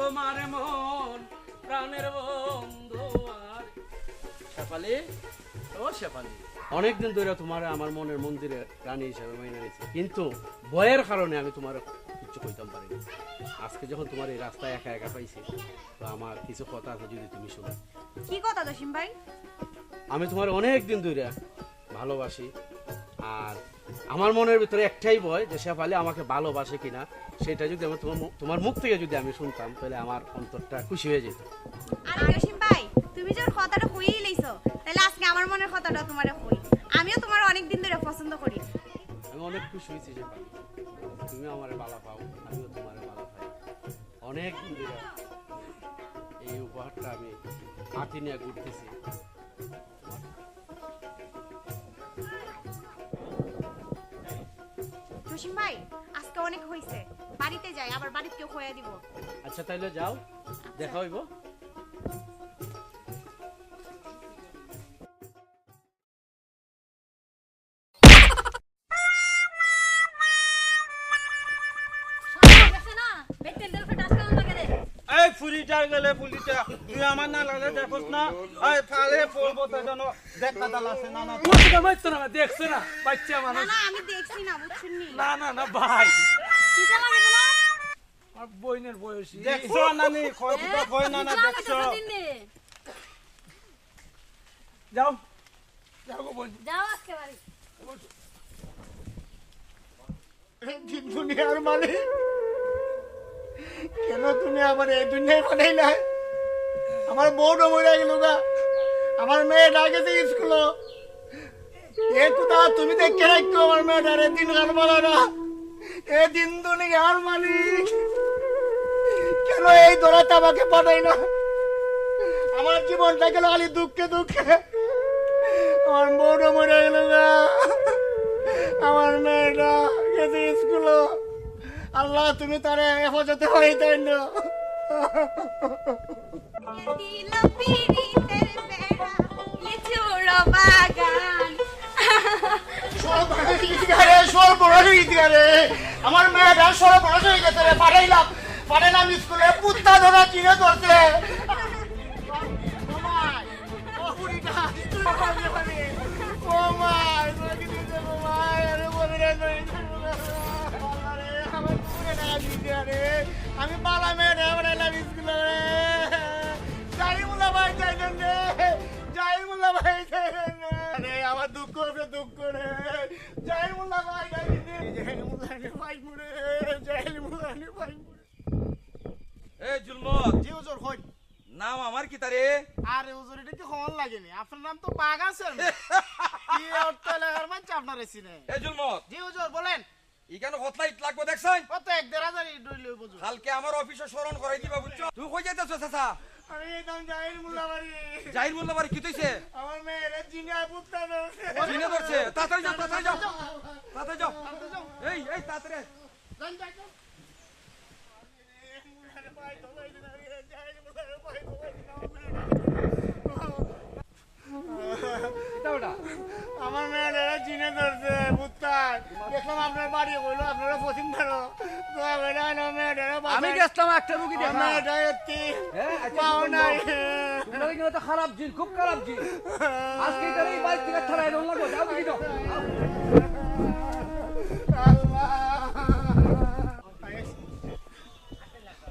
তোমার মন প্রাণের বন্ধু আর শেফালি ও শেফালি অনেকদিন ধরে তোমার আমার মনের মন্দিরে রানী হিসাবে মাইনে নিয়েছি, কিন্তু ভয়ের কারণে আমি তোমার কিছু কইতাম পারিনি। আজকে যখন তোমার এই রাস্তায় একা একা পাইছি, তো আমার কিছু কথা আছে, যদি তুমি শোনো। কি কথা জসিম ভাই? আমি তোমার অনেক দিন ধরে ভালোবাসি, আর আমার মনের ভিতরে একটাই ভয় যে শেফালি আমাকে ভালোবাসে কিনা। সেটা যদি আমি তোমার মুখ থেকে যদি আমি শুনতাম, তাহলে আমার অন্তরটা খুশি হয়ে যেত। আরে জসিম ভাই, তুমি যখন কথাটা কইই লইছো, তাহলে আজকে আমার মনের কথাটা তোমারে কই। আমিও তোমার অনেক দিন ধরে পছন্দ করি। আমি অনেক খুশি হয়েছি যে তুমি আমারে ভালো পাও, আমিও তোমারে ভালো পাই। অনেক দিন ধরে এই উপহারটা আমি হাতে নিয়ে ঘুরতেছি। জসিম ভাই, আজকে অনেক হইছে, বাড়িতে যাই, আবার বাড়িতে কেউ খোয়া দিব। আচ্ছা তাইলে যাও, দেখা হইব। এই ফুলিটা গেলে ফুলিটা তুই আমার না লাগলে দেখোস না, এই ফালে পড়বো তো জানো, দেখা দাল আছে না না তোমাকে মারতো না, দেখছ না বাচ্চা না মানুষ। না, আমি দেখছি না, বুঝছেন নি? না না না ভাই, কি জানা গেল না? আর বইনের বয়সী দেখছো নানি কয় দুটো কয় না না দেখছো। যাও যাও গো বোন। যাও আজকে বাড়ি। দুনিয়ার মালিক, কেন তুমি আমার এই দুনিয়ায় বানাইলা? আমার বউটা মরে গেল গা, আমার মেয়েটা গেছে স্কুল। এ কোথা তুমি দেখে রাখো আমার মেয়েটার দিন গান বলো না। এ দিন দুনিয়ার মালিক, কেন এই দৌড়াতে আমাকে পাঠাই না? আমার জীবনটা গেল খালি দুঃখে দুঃখে। আমার বউটা মরে গেল গা, আমার মেয়েটা গেছে স্কুল। আল্লাহ তুমি তারে হেফাজতে হইতেন না। দিল পিরিতের বেড়া, লিচুড়ো বাগান। আমার মেয়েটা সর্বনাশ হয়ে গেছে রে, পাঠাইলাম স্কুলে, পুত্তা ধরা চিনে ধরছে। আমি পালা মেয়েটা বানাইলাম স্কুলে। যাই মুল্লা ভাই চাইছেন রে, যাই মুল্লা ভাই চাইছেন রে, আমার দুঃখ রে দুঃখ রে। যাই মুল্লা ভাই চাইছেন রে, যাই মুল্লা ভাই মুরে, যাই মুল্লা ভাই মুরে। এই জুলমত, জি হুজুর কই? নাম আমার কি তারে? আরে হুজুর এটা কি হল লাগেনি? আপনার নাম তো বাঘ আছে। কি অর্থ লাগার মানছে আপনার এসিনে? এই জুলমত, জি হুজুর বলেন। ইখানে হতলা ইট লাগবে দেখছেন? কত 1,500 ইট লইলে বুঝুন। কালকে আমার অফিসে স্মরণ করাই দিবা বুঝছো? তুই কই যাইতেছ চাচা? আমি এই নাম জাহির মোল্লা বাড়ি। জাহির মোল্লা বাড়ি কি হইছে? আমার মেয়েরা জিনা পুত্তা ধরছে। চিনে ধরছে? তাড়াতাড়ি যাও, তাড়াতাড়ি যাও, তাড়াতাড়ি যাও। এই এই তাড়াতাড়ি। যান যাই তো। আরে ভাই ধলাই দিনা রে, জাহির মোল্লা ভাই ধলাই দিনা এটা ওটা আমার মেয়েরা জিনে ধরছে পুত্তা। দেখলাম আপনার বাড়ি কইলো আপনারা পছন্দ করো। তো বেটা না মেয়েরা আমি গেছলাম একটা রুগী দেখা। মেয়েরা এতি হ্যাঁ, আচ্ছা, পাও নাই। তোমার এখানে তো খারাপ জিন, খুব খারাপ জিন। আজকে তার এই বাড়ি থেকে থানায় রং লাগবো। যাও দেখি যাও। আল্লাহ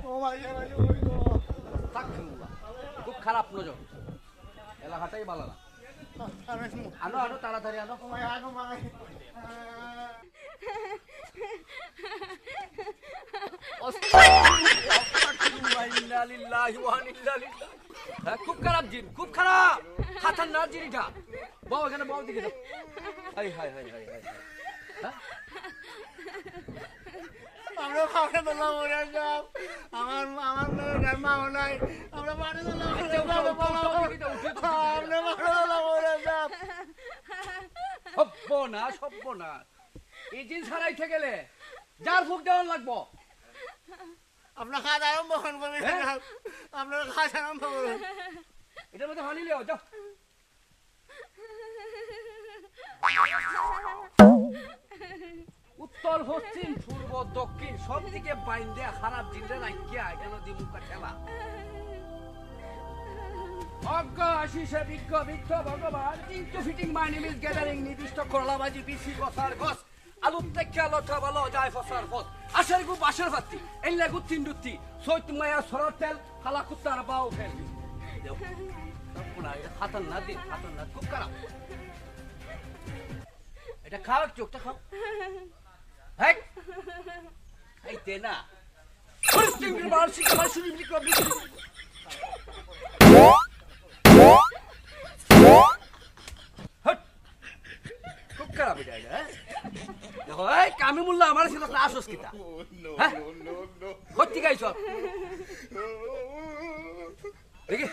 ও ভাই ভাই ওই গো আস্তাগফিরুল্লাহ। খুব খারাপ নজর, এলাকাটাই ভালো না। আনো আনো তাড়াতাড়ি আনো। ভাই আগো ভাই হ্যাঁ, খুব খারাপ জিন, খুব খারাপ খাতারনাক জিন এটা। বাবা এখানে বাবা দিকে দাও। High high high high high. হ্যাঁ? আমরা খাওয়া দাওয়া করে যাব। আমার মেয়ের মা নাই, আমরা বাড়ি দিলাম। আমরা বাড়ি করে যাব। সব্যনাশ সব্যনাশ, এই জিন ছাড়াইতে গেলে যার ফুক দেওয়ান লাগবো। আপনার খাওয়া আরম্ভ করবেন, আপনার খাওয়া আরম্ভ করবেন। এটার মধ্যে হানি লিও যাও। উত্তর পশ্চিম পূর্ব দক্ষিণ সব দিকে বাইন্দে খারাপ জিনরে রাখিয়া কেন দিমুকা ঠেলা অজ্ঞ আশিসে বিজ্ঞ বিজ্ঞ ভগবান into fitting my name is gathering নির্দিষ্ট করলাবাজি বিসি কথার গছ আলু থেকে লটা ভালো যায় ফসার ফস আশের গু বাসের ফাত্তি এলে গু তিন দুটি সৈত মায়া সরর তেল খালা কুত্তার বাও ফেল হাতান না দিন হাতান না খুব খারাপ এটা খাও চোখটা খাও হ্যাঁ এই তে না চিংড়ি মাছ শিকার শুরু বিক্রি খুব খারাপ এটা হ্যাঁ দেখো এই কামি মূল্য আমার ছিল না আসস কিতা হ্যাঁ ভর্তি গাইছ দেখি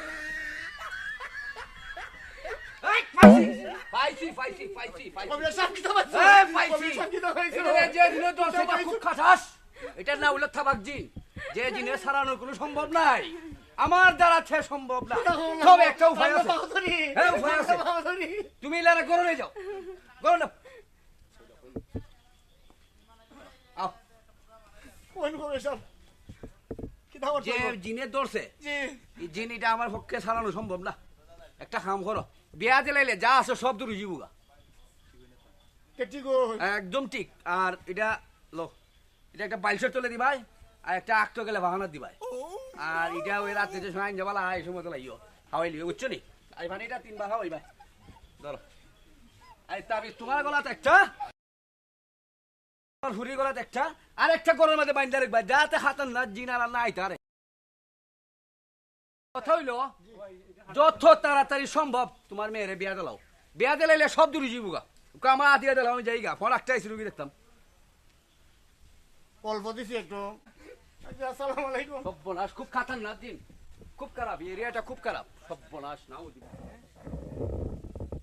পাইছি পাইছি পাইছি পাইছি কবিরাজ সাহেব কি তো পাইছে এই পাইছি কবিরাজ সাহেব কি তো পাইছে এটা যে দিনে তো সেটা খুব খাটাস এটা না উল্লেখ থাকাক জিন যে জিনে সারানোর কোনো সম্ভব নাই আমার দ্বারা সে সম্ভব না তবে একটা উপায় আছে হ্যাঁ উপায় আছে তুমি এলাকা গরমে যাও গরম না আও কোন কবিরাজ সাহেব কি দাও যে জিনে ধরছে জি এই জিন এটা আমার পক্ষে সারানো সম্ভব না একটা কাম করো বিয়া দিলাইলে যা আছে সব দূরে জীবুগা কেটি গো একদম ঠিক আর এটা লো এটা একটা বাইলসের তলে দিবাই আর একটা আক্ত গেলে বাহানার দিবাই আর এটা ওই রাত্রে যে সময় যাবালা এই সময় তো লাগিও হাওয়াই লিবে বুঝছো নি আই মানে এটা 3 বার হাওয়াই ভাই ধরো আই তাবি তোমার গলাতে একটা আর হুরি গলাতে একটা আর একটা গলার মধ্যে বাইন্দা রাখবা যাতে হাতান না জিনারা না আইতারে কথা হইলো যত তাড়াতাড়ি সম্ভব তোমার মেয়েরে বিয়া দিলাও বিয়া দিলাইলে সব দূরে জীবুগা আমার আতিয়া দিলাম আমি যাইগা ফোন একটা এসে রুগী দেখতাম অল্প দিছি একটু আচ্ছা আসসালামু আলাইকুম সব্বনাশ খুব খাতারনাক দিন খুব খারাপ এরিয়াটা খুব খারাপ সব্বনাশ নাও দিন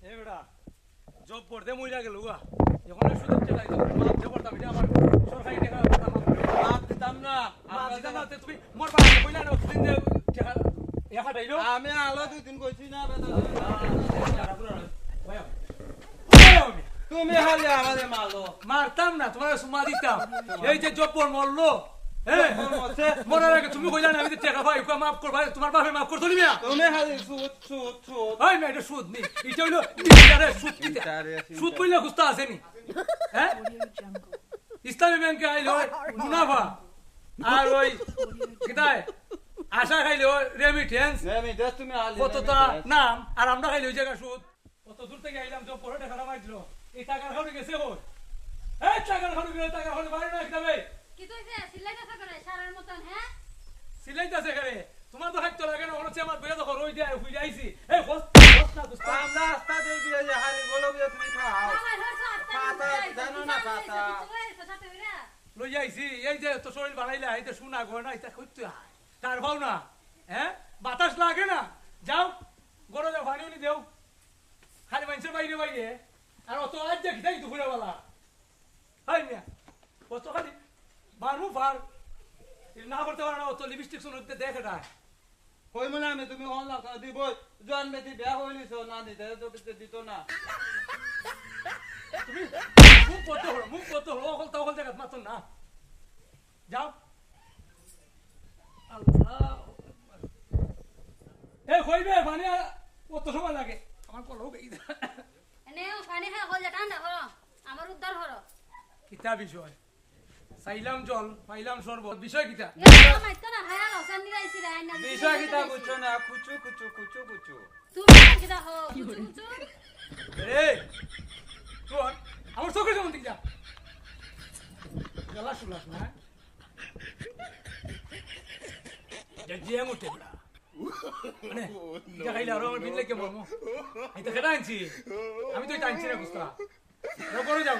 এই বেটা জব করতে মইরা গেল গা এখন সুযোগ চালাই তো মাপ দেব করতাম এটা আমার সরকারি টাকা মাপ দিতাম না মাপ দিতাম না তুমি মোর বাড়ি কইলা না দিন দে টাকা একা দাইলো আমি আলো 2 দিন কইছি না তুমি হলে আমাদের মারলো মারতাম না তোমার সুমা দিতাম এই যে জব্বর মরলো হ্যাঁ মরার আগে তুমি কইলা না আমি টাকা পাই কো মাফ করবা তোমার বাপে মাফ করতো নি মিয়া তুমি খালি সুদ সুদ সুদ ওই না এটা সুদ নি এটা হইলো নিটারে সুদ কিতে সুদ কইলা গুস্তা আছে নি হ্যাঁ ইসলামী ব্যাংকে আইলো মুনাফা আর ওই কিতায় আশা খাইলো রেমিটেন্স আমি দেখ তুমি আলি কতটা নাম আর আমরা খাইলো ওই জায়গা সুদ কত দূর থেকে আইলাম তো পরে টাকা মাইছিল এই টাকার খাওয়া গেছে ওর এই টাকার খাওয়া বাড়ি না কিতাবে কি তুইছে সিলাইতাছ করে সারার মতন হ্যাঁ সিলাইতাছে করে তোমার তো হাইতো লাগে না হচ্ছে আমার বেড়া তো রই দেয় হুই যাইছি এই হোস না দুস্তা আমরা রাস্তা দিয়ে দিয়ে যে হালি বলো যে তুমি খাও আমার হচ্ছে পাতা জানো না পাতা সাথে হইরা লই যাইছি এই যে তো শরীর বানাইলা এই তো সোনা গয়না এটা কইতে কার ভাও না হ্যাঁ বাতাস লাগে না যাও গরো যাও পানি উনি দেও খালি মানুষের বাইরে বাইরে আর অত আজ দেখি তাই দুপুরে বেলা হাই মিয়া কত খালি মারমু ফার না করতে পারে না অত লিপস্টিক শুনতে দেখে না কই মনে আমি তুমি অনলা দিব জন বেটি বিয়া হইলিছো না দিতে তো দিত না তুমি মুখ কত হলো অকল তকল জায়গা মাত্র না যাও আল্লাহ এ কইবে মানে কত সময় লাগে আমার কলও গই এনে পানি খা হল ঠান্ডা করো আমার উদ্ধার করো কিতা বিষয় সাইলাম জল পাইলাম শরবত বিষয় কিতা মাইতো না হায়া লসান দিরাইছি রে আইনা বিষয় কিটা বুঝছো না কুচু কুচু কুচু কুচু তুমি কিটা হো কুচু রে তোর আমার চোখের যেমন দিক যা গলা শুনলাস না জিয়া মুটে বড়া মানে এটা খাইলে আরো আমার বিল লাগে মরমো এই তো কেন আনছি আমি তো এটা আনছি না কুস্তা করে যাও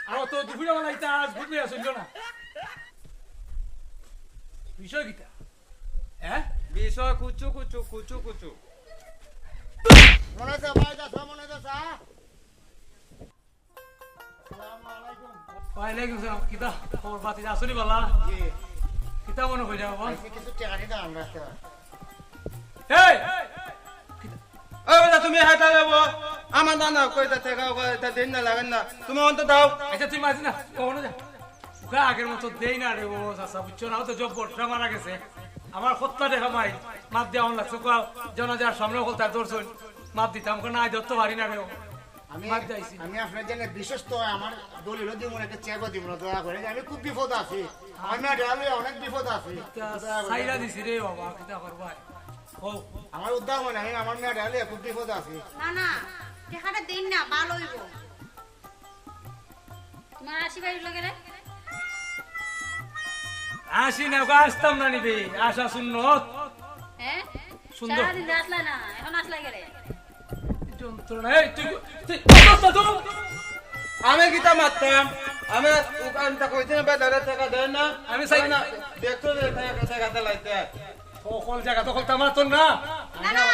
আর তো দুপুরে বেলা এটা আজ বুঝলে আসল না বিষয় কিটা হ্যাঁ বিষয় কুচু কুচু কুচু কুচু মনে আছে ভাই যা মনে আছে আসসালামু আলাইকুম ওয়ালাইকুম সালাম কিতা খবর পাতি আসলি বালা জি কিতা মনে কই যাও বল কিছু টাকা দিতে আমরা এই ওই বেটা তুমি হাঁটা যাবো আমার দানা কইতা থেকে দিন না লাগেন না তুমি অন্ত দাও আচ্ছা তুই মাঝি না কখনো যা ওকে আগের মতো দেই না রে ও চাচা বুঝছো না ও তো জব বটরা মারা গেছে আমার সত্তা দেখা মাই মাপ দেওয়া লাগছে জনাজার সামনে হল তার দর্শন মাপ দিতাম ওকে না ধরতে পারি না রে ও আমি মাপ যাইছি আমি আপনার জন্য বিশেষ তো আমার দলিল দিব না একটা চেকও দিব না দয়া করে আমি খুব বিপদ আছি আমার মেয়েটা অনেক বিপদ আছে সাইরা দিছি রে বাবা কিতা করবা ও আমার উদ্ধার মনে আমি আমার মেয়েটা খুব বিপদ আছে না না টাকাটা দেন না ভালো হইব তোমার আসি বাড়ি লাগে রে আসি না ওকে আসতাম না নিবি আশা সুন্নত হ্যাঁ সুন্দর। সারাদিন আসলে না এখন আসলে গেলে যন্ত্রণা এই তুই অবস্থা তো আমি কিতা মারতাম আমি উকানটা কইতে না বেদারে টাকা দেন না আমি চাই না দেখতো যে টাকা লাইতে সকল জায়গা তো কলতা মারতো না না না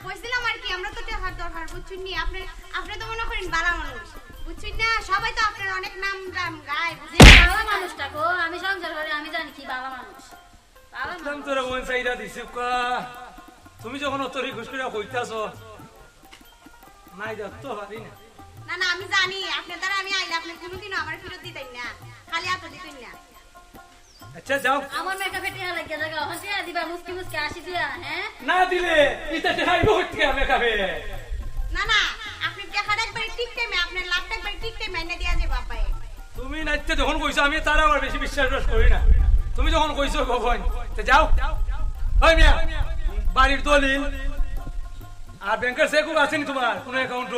কইছিলাম আর কি আমরা তো টাকার দরকার বুঝছেন নি আপনি আপনি তো মনে করেন বালা মানুষ বুঝছেন না সবাই তো আপনার অনেক নাম দাম গায় যে বাবা মানুষটা গো আমি সংসার করে আমি জানি কি বাবা মানুষ বাবা মানুষ। বুঝলাম তোরা কোন সাইডা দিছে কা তুমি যখন অতরি খুশ করে কইতাছো নাই দেখতো পারি না না না আমি জানি আপনার দ্বারা আমি আইলে আপনি কোনোদিনও আমার ফেরত দিতেন না খালি এত দিতেন না আচ্ছা যাও আমার মেয়েকে ফেটিয়া লাগিয়া জায়গা হাসিয়া দিবা মুসকি মুসকি আসি দিয়া হ্যাঁ না দিলে ইটা দেখাই বহুত কে আমি খাবে না না আপনি টাকাটা একবারে ঠিক টাইমে আপনার লাভটা একবারে ঠিক টাইমে এনে দেয়া যাবে বাপায় তুমি নাইতে যখন কইছো আমি তার আবার বেশি বিশ্বাস করি না তুমি যখন কইছো কখন তে যাও ওই মিয়া বাড়ির দলিল আর ব্যাংকের চেকবুক আছে নি তোমার কোন অ্যাকাউন্ট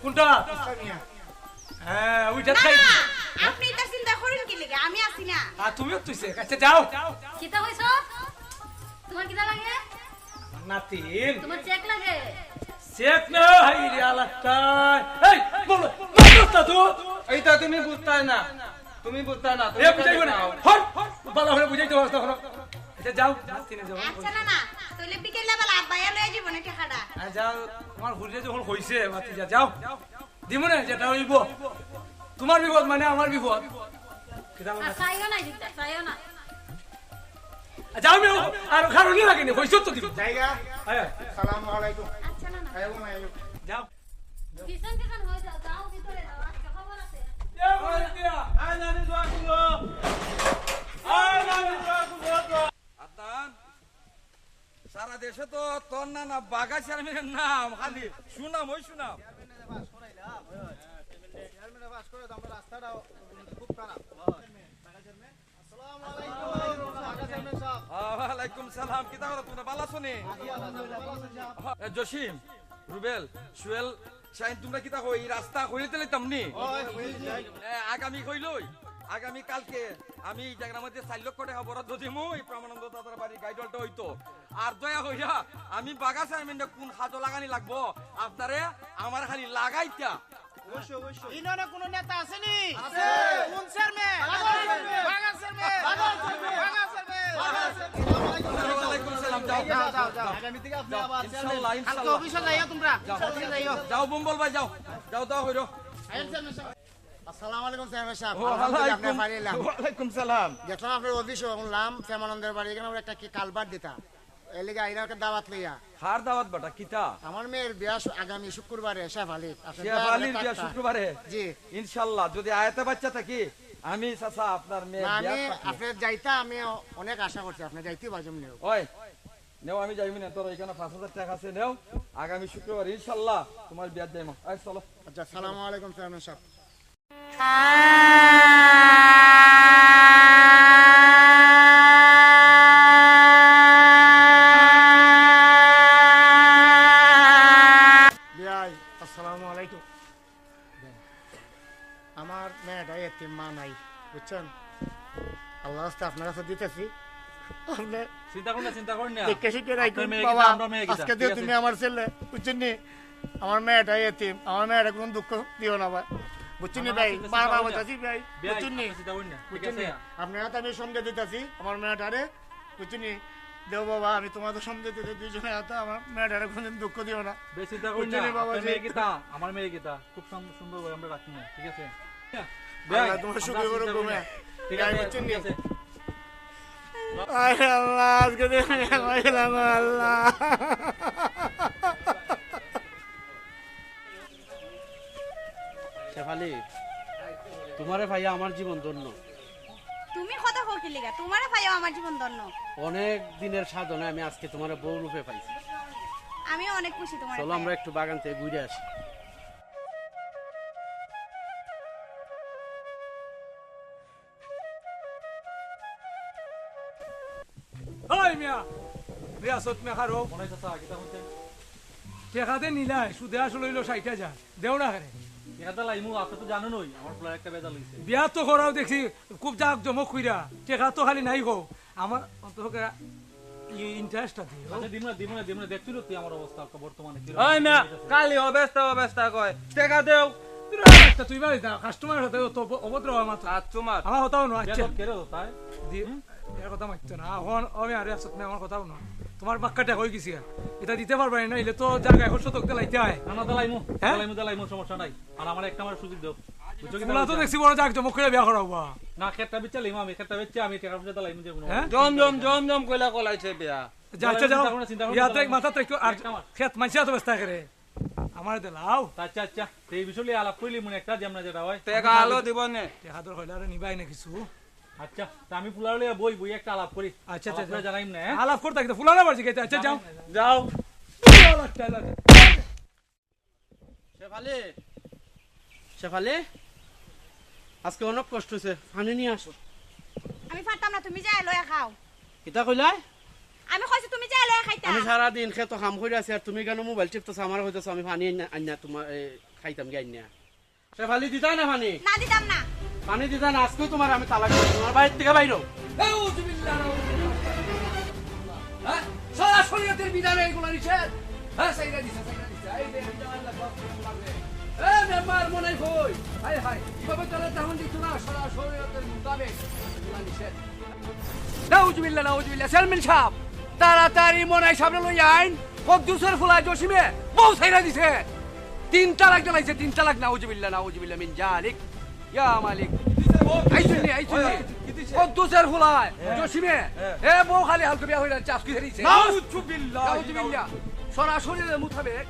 কোনটা হ্যাঁ ওইটা না খাই না আপনি এটা চিন্তা করেন কি লাগে আমি আছি না আর তুমিও তুইছে আচ্ছা যাও কিতা কইছো তোমার কিতা লাগে নাতিন তোমার চেক লাগে চেক না হাই রে আলাক্কা এই বলো মারতা তো এইটা তুমি বুঝতাই না তুমি বুঝতাই না এ বুঝাইবো না হট ভালো করে বুঝাইতে পারছ তখন আচ্ছা যাও নাতিনে যাও আচ্ছা না না তাহলে বিকেল বেলা আব্বাইয়া লয়ে যাব না টাকাটা আর যাও তোমার ঘুরে যখন কইছে বাতি যা যাও দিমু না যেটা হইব তোমার বিপদ মানে আমার বিপদ কিতা আর বলে চাইও না দিকটা চাইও না যাও মেও আর কারণই লাগেনি কইছো তো দিব জায়গা আয় সালামু আলাইকুম আচ্ছা না না আইবো আইবো যাও কিষণ কিষণ হয়ে যাও যাও ভিতরে যাও আজকে খবর আছে আই নানি দোয়া করো আই নানি দোয়া করো আদান সারা দেশে তো তোর না বাঘা চেয়ারম্যানের নাম খালি শুনাম ওই শুনাম ওয়ালাইকুম সালাম কিতা করো তোমরা ভালো আছো নি জসিম রুবেল সুয়েল শাইন তোমরা কিতা কই এই রাস্তা কইতে লইতাম নি আগামী কইলই আগামী কালকে আমি এই জায়গার মধ্যে 4 লক্ষ টাকা বরাদ্দ দিমু এই প্রমানন্দ দাদার বাড়ি গাইডলটা হইতো আর দয়া হইয়া আমি বাগা চেয়ারম্যানটা কোন হাজো লাগানি লাগবো আপনারে আমার খালি লাগাইতা ইনারে কোন নেতা আসেনি আছে কোন চেয়ারম্যান বাগা চেয়ারম্যান ওয়ালাইকুম সালাম যাও যাও যাও আগামী থেকে আপনি আবার ইনশাআল্লাহ কালকে ইনশাআল্লাহ অফিসে যাইও তোমরা অফিসে যাইও যাও বম্বল ভাই যাও যাও দাও হইরো আসসালামু আলাইকুম চেয়ারম্যান সাহেব ওয়ালাইকুম পারিলাম ওয়ালাইকুম সালাম দেখলাম আপনার অফিসে শুনলাম শ্যামানন্দের বাড়ি এখানে একটা কি কালবার দিতা এর লিগে আইরা একটা দাওয়াত লইয়া হার দাওয়াত বাটা কিতা আমার মেয়ের বিয়া আগামী শুক্রবারে শেফালি শেফ আলীর বিয়া শুক্রবারে জি ইনশাআল্লাহ যদি আয়াতে বাচ্চা থাকি আমি চাচা আপনার মেয়ে না, আমি বিয়া পাঠিয়ে- আপনার যাইতা আমি অনেক আশা করছি আপনি যাইতে বাজুম নিও ওই নেও আমি যাইবি না তোর এখানে 5000 টাকা আছে নেও আগামী শুক্রবার ইনশাআল্লাহ তোমার বিয়া যাইমু আই চলো আচ্ছা আসসালামু আলাইকুম চেয়ারম্যান সাহেব বিয়াই আসসালামু আলাইকুম আমার মেয়েটা এতিম মা নাই বুঝছেন আল্লাহ রাস্তা আপনার কাছে দিতেছি আপনি চিন্তা করুন না দেখে শিখে রাখুন আপনার মেয়ে বাবা গীতা, আমরা মেয়ে গীতা, আজকে ঠিক দিয়ে আছে? তুমি আমার ছেলে বুঝছেন নি আমার মেয়েটা এতিম আমার মেয়েটা কোনো দুঃখ দিও না ভাই বুঝছেন নি ভাই বারবার বলতেছি ভাই বুঝছেন নি চিন্তা করুন না ঠিক বুঝছেন আছে নি আপনারা তো আমি সঙ্গে দিতেছি আমার মেয়েটারে বুঝছেন নি দেও বাবা আমি তোমার তো সঙ্গে দিতে দুইজনে হাতে আমার মেয়েটারে কোনোদিন দুঃখ দিও না বেশ চিন্তা করুন না বুঝছেন নি বাবা আপনার জি? মেয়ে গীতা আমার মেয়ে গীতা খুব সুন্দর করে আমরা রাখি না ঠিক আছে আল্লাহ তোমার সুখী করুক ঘুমে ঠিক ভাই, আছে বুঝছেন নি? ঠিক আছে আয় আল্লাহ আজকে দেখে গেলাম আল্লাহ শেফালি তোমারে ভাইয়া আমার জীবন ধন্য তুমি কথা হোক লিগা তোমারে পাইও আমার জীবন ধন্য। অনেক দিনের সাধনায় আমি আজকে তোমার বউ রূপে পাইছি। আমি অনেক খুশি তোমার। চলো আমরা একটু বাগান থেকে ঘুরে আসি। ওই মিয়া রিয়াসত মিয়া খারো টেকাতে নিলাই সুদে আসলে হইলো 60,000 দেও না করে বিয়া তো করাও দেখছি খুব জাক জমক কইরা টেকা তো খালি নাই গো আমার অন্তত ইন্টারেস্টটা দিও ওই মিয়া কালি অবস্থা কয় টাকা দেও তুই বাড়ি না কাস্টমারের সাথে তো অভদ্র আমার আর তোমার আমার কথাও না আচ্ছা এর কথা মানতো না এখন আমি আরে আসত না আমার কথাও না তোমার বাক্কাটা হয়ে গেছি এটা দিতে পারবে না এলে তো জায়গা 100 দিলাইতে হয় সমস্যা নাই আর আমার একটা আমার সুযোগ দাও তোলা তো দেখছি বড় জাগ জমক করে বিয়া করাবো না খেতটা বেচে লাইমু আমি খেতটা বেচে আমি টাকা পয়সা দালাইমু যে কোনো হ্যাঁ জম কইলা কলাইছে বিয়া যাচ্ছে যাও চিন্তা করো, ইয়াতে মাথা তো একটু আর খেত মানছিয়া তো ব্যস্ত করে আমার দিলাও আচ্ছা আচ্ছা এই বিষয় নিয়ে আলাপ করলি মনে একটা যেমন যেটা হয় টাকা আলো দিব নে হাতর হইলে আর নিবাই না কিছু আচ্ছা তা আমি ফুলার লিয়ে বই একটা আলাপ করি আচ্ছা আলাপ করে জানাইম না হ্যাঁ? আলাপ করতে কিন্তু ফুলানা বাড়ি গেছে আচ্ছা যাও যাও শেফালি, শেফালি, আজকে অনেক কষ্ট হয়েছে, পানি নিয়ে আসো। আমি পারতাম না তুমি যাই লয়া খাও। কিতা কইলাই? আমি কইছি তুমি যাই লয়া খাইতা। আমি সারা দিন খেতো কাম করে আছি আর তুমি কেন মোবাইল টিপতেছ? আমার হইতেছ আমি পানি আইনা তোমার খাইতাম গে আইনা। শেফালি দিতা না পানি? না দিতাম না। পানি দিতা না, আজকে তোমার আমি তালাক দেব। তোমার বাইরে থেকে বাইরো। হ্যাঁ সারা শরীয়তের বিধানে এগুলো নিষেধ। হ্যাঁ সাইরা দিছে এই যে আল্লাহ লাগবে মেম্বার মনে হই হাই হাই কিভাবে তাহলে তেমন দিত না সারা শরীয়তের মোতাবেক এগুলো নিষেধ। নাউজুবিল্লাহ চেয়ারম্যান সাহেব তাড়াতাড়ি মনে সামনে লই আইন কদ্দুসের ফুলায় জসিমে বউ সাইরা দিছে 3 তালাক জ্বালাইছে 3 তালাক নাউজুবিল্লাহ মিন জালিক ইয়া মালিক আইছুনি কদ্দুসের ফুলায় জসিমে এ বউ খালি হালকা বিয়া হইরা চাষ করে দিছে নাউজুবিল্লাহ সরাসরি মোতাবেক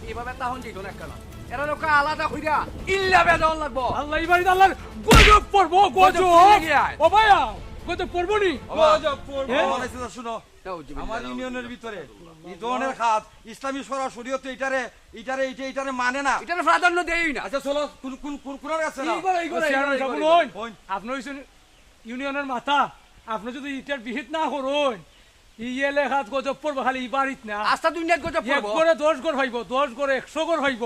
এইভাবে তাহন দিত না কেন এরা লোক আলাদা হইরা ইল্লা বেদন লাগবো আল্লাহ ইবারিদ আল্লাহর গজব পড়বো গজব ও ভাইয়া গজব পড়বো নি গজব পড়বো বলেছে তো শুনো আমার ইউনিয়নের ভিতরে এই ধরনের খাত ইসলামী শরীয়তে এটারে মানে না এটার প্রাধান্য দেই না আচ্ছা চলো কোন আছে না চেয়ারম্যান সাহেব বলুন আপনি হইছেন ইউনিয়নের মাথা আপনি যদি ইটার বিহিত না করুন ইয়ে লেখাত গজব পড়বো খালি বাড়িত না আস্থা দুনিয়াত গজব এক পড়বো করে 10 গড় ভাইব 10 গড়ে 100 গড় ভাইব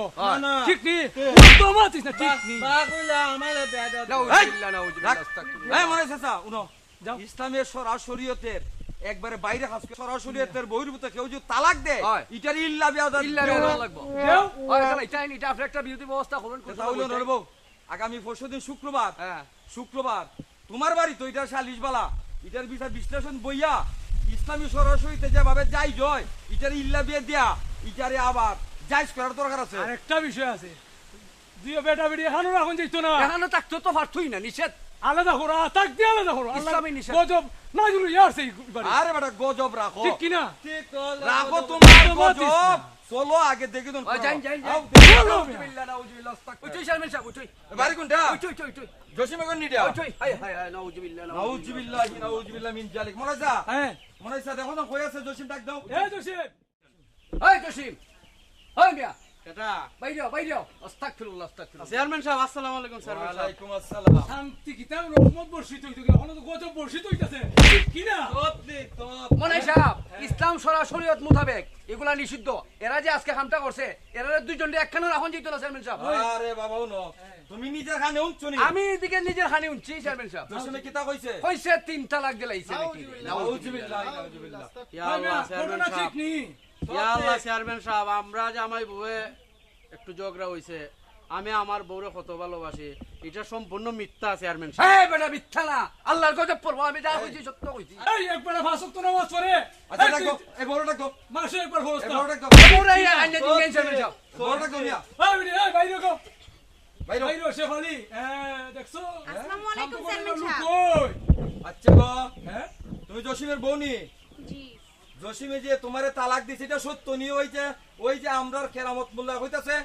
ঠিক নি তো মাতিস না ঠিক নি বা কইলা আমারে বেদা নাউজুবিল্লাহ এই মনে চাচা উনো যাও। ইসলামের শরীয়তের একবারে বাইরে হাস শরীয়তের বহির্ভূত কেউ যদি তালাক দেয় হয়। এটার ইল্লা বিয়াদত ইল্লা বেদন লাগবো দেও ওই তাহলে এটা আপনি একটা বিউটি ব্যবস্থা করুন তাহলে নরবো আগামী পরশুদিন শুক্রবার হ্যাঁ তোমার বাড়ি তো এটা সালিশ বালা এটার বিচার বিশ্লেষণ বইয়া ইসলামী সরাসরিতে যেভাবে যাই জয় এটার ইল্লা বিয়ে দিয়া এটারে আবার জায়জ করার দরকার আছে আরেকটা বিষয় আছে দুই বেটা বেটি এখানো এখন যাইতো না এখানে থাকতো তো পারতই না নিষেধ আলাদা করো তাক দিয়ে আলাদা করো ইসলামী নিষেধ। গজব না জুলু ইয়ার সেই বাড়ি আরে বেটা গজব রাখো ঠিক কি না রাখো তোমার তো মাতিস না। গজব চলো আগে দেখি তো ওই যাই নাউজুবিল্লাহ নাউজুবিল্লাহ উঠুই চেয়ারম্যান সাহেব উঠুই বাড়ি কোনটা উঠুই জসিমে কোন নিডিয়া উঠুই হাই হাই নাউজুবিল্লাহ নাউজুবিল্লাহ মিন জালিক মনাজা হ্যাঁ মনাজা দেখো না কই আছে জসিম ডাক দাও এই জসিম ওই জসিম ওই মিয়া এটা বাইরেও আস্তাগফিরুল্লাহ চেয়ারম্যান সাহেব আসসালামু আলাইকুম। চেয়ারম্যান সাহেব ওয়ালাইকুম আসসালাম শান্তি কিতাব রহমত বর্ষিত হইতো এখন তো গজব বর্ষিত হইতাছে ঠিক কি না মনে সাহেব ইসলাম শরীয়ত মোতাবেক এগুলা নিষিদ্ধ এরা যে আজকে কামটা করছে এরা দুইজন একখানে রাখুন যেত না চেয়ারম্যান সাহেব আরে বাবা উনো তুমি নিজের খানে উঠছো নি আমি এদিকে নিজের হানি উঠছি চেয়ারম্যান সাহেব জসিমে কিতা কইছে কইছে 3 তালাক দিলাইছে নাকি নাউজুবিল্লাহ নাউজুবিল্লাহ ইয়া আল্লাহ চেয়ারম্যান ঘটনা ঠিক সাহেব, নি ইয়া আল্লাহ চেয়ারম্যান সাহেব, আমরা যে আমার বউয়ে একটু ঝগড়া হইছে, আমি আমার বউরে কত ভালোবাসি, এটা সম্পূর্ণ মিথ্যা চেয়ারম্যান সাহেব। এই বেটা মিথ্যা না আল্লাহর গজব পড়বো আমি যা কইছি সত্য কইছি এই একবার ফাঁসক তো নামাজ পড়ে আচ্ছা ডাকো এই বড় ডাকো মাসে একবার এই ফরস্তা বড় ডাকো পুরাই আইনে দিন চেয়ারম্যান সাহেব বড় ডাকো মিয়া এই বিডি এই বাইরে গো বাইরে বাইরে শেফালি দেখছো আসসালামু আলাইকুম চেয়ারম্যান সাহেব। কই আচ্ছা গো হ্যাঁ তুমি জসিমের বউ নি জি জসিমে যে তোমারে তালাক দিছে এটা সত্য নি ওই যে আমরার কেরামত মোল্লা হইতাছে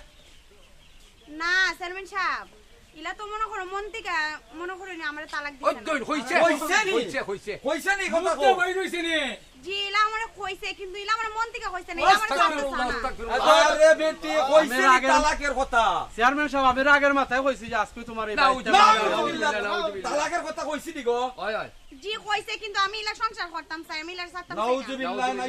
না চেয়ারম্যান সাহেব ইলা তো মনে করো মন থেকে মনে করো নি আমরা তালাক দিই অধ্যয়ন হইছে হইছে নি? হইছে কইছে নি কথা মুখ কো তো বাইর হইছে নি জি ইলা আমারে কইছে কিন্তু ইলা আমার মন থেকে কইছে না ইলা আমার জানতে না আরে বেটি কইছে নি আগে- তালাকের কথা চেয়ারম্যান সাহেব আমি রাগের মাথায় কইছি যে আজকে তোমার এই বাড়িতে তালাকের কথা কইছি নি গো হয় হয় জি কইছে কিন্তু আমি ইলা সংসার করতাম স্যার আমি ইলার সাথে নাউজুবিল্লাহ না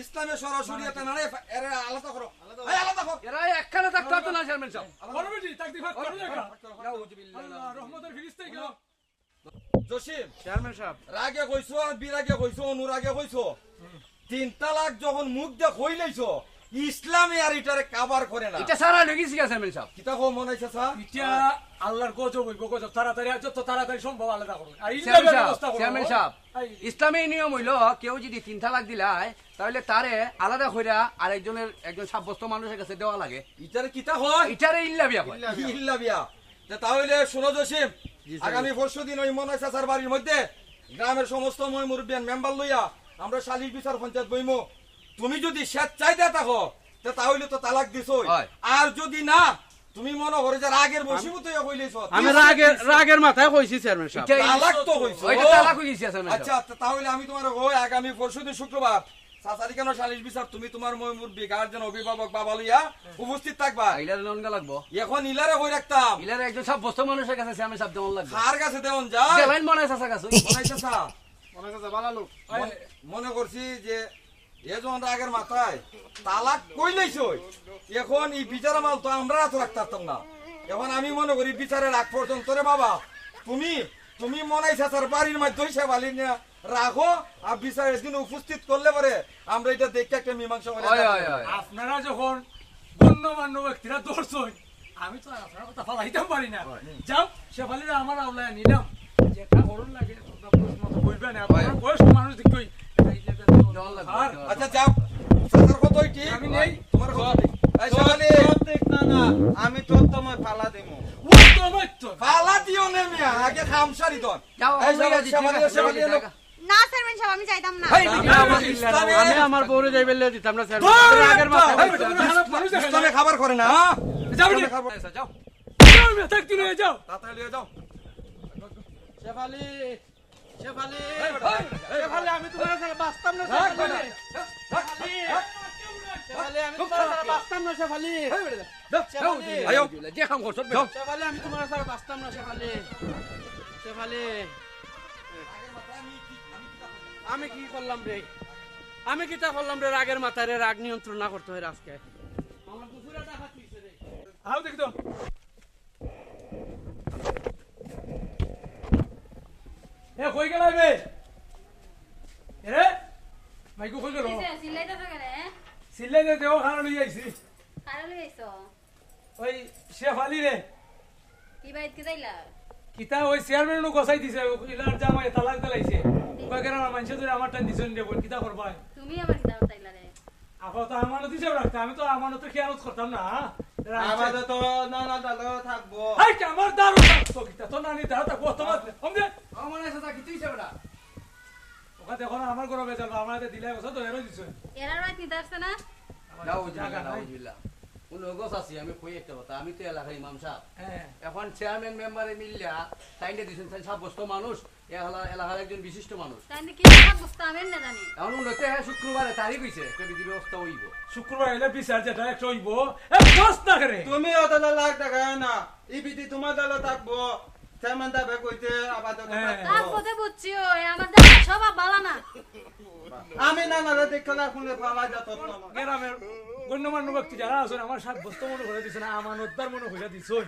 ইসলামে সরাসরি এটা না রে এরে আলাদা করো এই আলাদা কর এরা একখানে থাকতে পারতো না চেয়ারম্যান সাহেব বড় বেটি তাকদি ভাগ করে দেখা নাউজুবিল্লাহ আল্লাহ রহমতের ফিরিস্তা গেল জসিম চেয়ারম্যান সাহেব রাগে কইছো আর বিরাগে কইছো অনুরাগে কইছো 3 তালাক যখন মুখ দিয়ে কইলাইছো ইসলামে আর এটারে কভার করে না এটা সারা লই গেছি চেয়ারম্যান সাহেব কিতা কো মনে হইছে স্যার ইটা আল্লাহর গজব হইব গজব তাড়াতাড়ি যত তাড়াতাড়ি সম্ভব আলাদা করুন আর চেয়ারম্যান ইল্লার ব্যবস্থা সাহেব করুন চেয়ারম্যান সাহেব ইসলামী নিয়ম হইল কেউ যদি 3 তালাক দিলায় তাহলে তারে আলাদা কইরা আরেকজনের একজন সাব্যস্ত মানুষের কাছে দেওয়া লাগে এটারে কিতা হয় এটারে ইল্লা বিয়া কয় ইল্লা বিয়া তাহলে শুনো জসিম আগামী পরশুদিন ওই মনে হইছে স্যার বাড়ির মধ্যে গ্রামের সমস্ত মই মুরব্বিয়ান মেম্বার লইয়া আমরা সালিশ বিচার পঞ্চায়েত বইমু তুমি যদি স্বেচ্ছায় থাকো তাহলে তো তালাক দিছই হয়। আর যদি না তুমি মনে করে যে রাগের বসিবত হইয়া কইলেছো আমি রাগের মাথায় কইছি চেয়ারম্যান সাহেব এটা তালাক তো হইছে ওইটা তালাক হই গেছে চেয়ারম্যান সাহেব আচ্ছা তাহলে আমি তোমার ওই আগামী পরশুদিন শুক্রবার সাসারি কেন সালিশ বিচার তুমি তোমার মই মুরব্বি গার্জেন অভিভাবক বাবা লইয়া উপস্থিত থাকবা ইলারে লনগা লাগবো এখন ইলারে কই রাখতাম ইলারে একজন সাব্যস্ত মানুষের কাছে চেয়ারম্যান সাহেব দেওয়া লাগবে কার কাছে দেওন যায় দেলাইন মনে আছে কাছে মনাইতেছা মনে করছি যে এ যখন রাগের মাথায় তালাক কইলেইছ এখন এই বিচার মাল তো আমরা তো রাখতে পারতাম না এখন আমি মনে করি বিচারের আগ পর্যন্ত রে বাবা তুমি মনাইছা স্যার বাড়ির মধ্যে হইছে বালি নিয়ে রাখো আর বিচারের দিন উপস্থিত করলে পরে আমরা এটা দেখে একটা মীমাংসা করে হয় হয় হয় আপনারা যখন গণ্যমান্য ব্যক্তিরা ধরছই আমি তো আর আপনার কথা ফালাইতাম পারি না যাও শেফালিরা আমার আওলায় নিলাম যেটা করুন লাগে তোমরা প্রশ্ন তো বলবে না আপনারা বয়স্ক মানুষ দেখই দেওয়া লাগবে আর আচ্ছা যাও স্যার কতই ঠিক আমি নেই তোমার কত ঠিক এই শালি না আমি তোর তোমায় ফালা দেবো ফালা দিও নে মিয়া আগে খামসারি দন যাও এই আমরা শালি লোক না চেয়ারম্যান সাহেব আমি চাইতাম না আমি আমার বউরে যাইবে দিতাম না চেয়ারম্যান রাগের মাথায় ইসলামে খাবার করে না যাও নি যাও যাও থাকতি না যাও তাড়াতাড়ি যাও শেফালি শেফালি শেফালি আমি তোমার সাথে বাঁচতাম না শেফালি শেফালি আমি তোমার সাথে বাঁচতাম না শেফালি শেফালি আয়ো যে কাম করছ শেফালি আমি তোমার সাথে বাঁচতাম না শেফালি শেফালি আমি কি করলাম রে আমি কিটা করলাম রে রাগের মাথায় রে রাগ নিয়ন্ত্রণ না করতে হয় আজকে আমার দুপুরে টাকা তুইছে রে আও দেখ তো এ কই গেল বে এরে মাইকু কই গেল সিলাইতে থাকে রে সিলে দে দেও খানা লই আইছি কারে লই আইছো ওই শেফালি রে কি বাইত কে যাইলা কিতা ওই চেয়ারম্যান নো গসাই দিছে ইলার জামাই তালাক দিলাইছে কইরা না মানুষ ধরে আমার টান দিছেন রে বল কিতা করবা তুমি আমার কিতা তাইলা রে আপা তো আমানত দিছে রাখতে আমি তো আমানত খেয়ালত করতাম না আমাদের তো নানা দাদা থাকবো হাই কি আমার দারু থাকতো কিতা তো নানি দারু থাকবো তোমার হমদে আমার এসে তা কি তুইছে বড়া ওকা দেখো না আমার ঘরে বেজাল আমাদের দিলাই বসা তো এরই দিছে এরা রাত নিতে আসছে না নাউজুবিল্লাহ কোন গছ আছি আমি কই একটা কথা আমি তো এলাকার ইমাম সাহেব হ্যাঁ এখন চেয়ারম্যান মেম্বারে মিললা তাইনে দিছেন সাব্যস্ত মানুষ এলাকার একজন বিশিষ্ট মানুষ তাই কি সব বুঝতে আমি না জানি এখন উন্নতে শুক্রবারে তারিখ হইছে একটা বিধি ব্যবস্থা হইব শুক্রবার এলে বিচার যেটা একটা হইব এ বস না করে তুমি অত লাখ টাকা না ই বিধি তোমার দাদা থাকবো চেয়ারম্যান দাবে কইতে আপাতত তার কথা বুঝছি ওই আমার দাদা সব ভালো না আমি নানারা দেখতে না শুনলে ফালা যেত গ্রামের গণ্যমান্য ব্যক্তি যারা আছেন আমার সাব্যস্ত মনে করে দিছে না আমানতদার মনে করে দিছে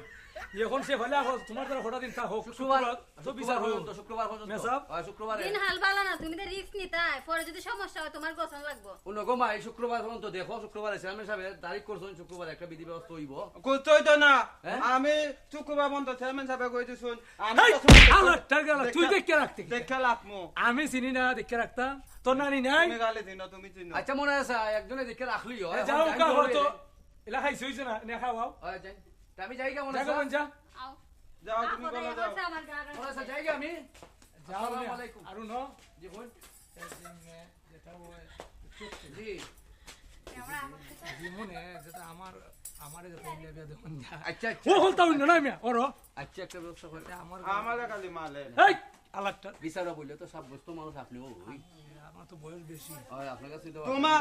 এখন সে ফলে তোমার দ্বারা হঠাৎ দিন থাকো শুক্রবার তো বিচার হইব শুক্রবার পর্যন্ত মেসাব শুক্রবারে দিন হাল ভালো না তুমি তো রিস্ক নিতাই পরে যদি সমস্যা হয় তোমার গোছান লাগবো উনগমা এই শুক্রবার পর্যন্ত দেখো শুক্রবারে চেয়ারম্যান সাহেব তারিখ করছেন শুক্রবারে একটা বিধি ব্যবস্থা হইব কইতই তো না হ্যাঁ? আমি শুক্রবার বন্ধ চেয়ারম্যান সাহেব কইতে শুন আমি হেই, তো শুনতে- আল্লাহ টারগালা, তুই দেখে রাখতে কি? দেখে লাখমু আমি চিনি না দেখে রাখতাম তোর নানি নাই তুমি গালি দিন তুমি চিনো আচ্ছা মনে আছে একজনে দেখে রাখলি এ যাও কা হতো এলা খাইছ হইছে না নে খাওয়াও আমি যাই কেমন জায়গা বন যা আও যাও তুমি আপদে বলে যাও হচ্ছে আমার গা মনে আছে যাই আমি যাও আসসালামু আলাইকুম। আর ন জি বোন যেটা জি জীবনে যেটা আমার আমারে যখন বিয়া দেখুন আচ্ছা ও আচ্ছা হলতা হইল না মিয়া ওর আচ্ছা একটা ব্যবস্থা করে আমার আমার খালি মালে এই আলাদটা বিচারা বললে তো সাব্যস্ত মানুষ আপনি ওই আমার তো বয়স বেশি আপনার কাছে তো তোমার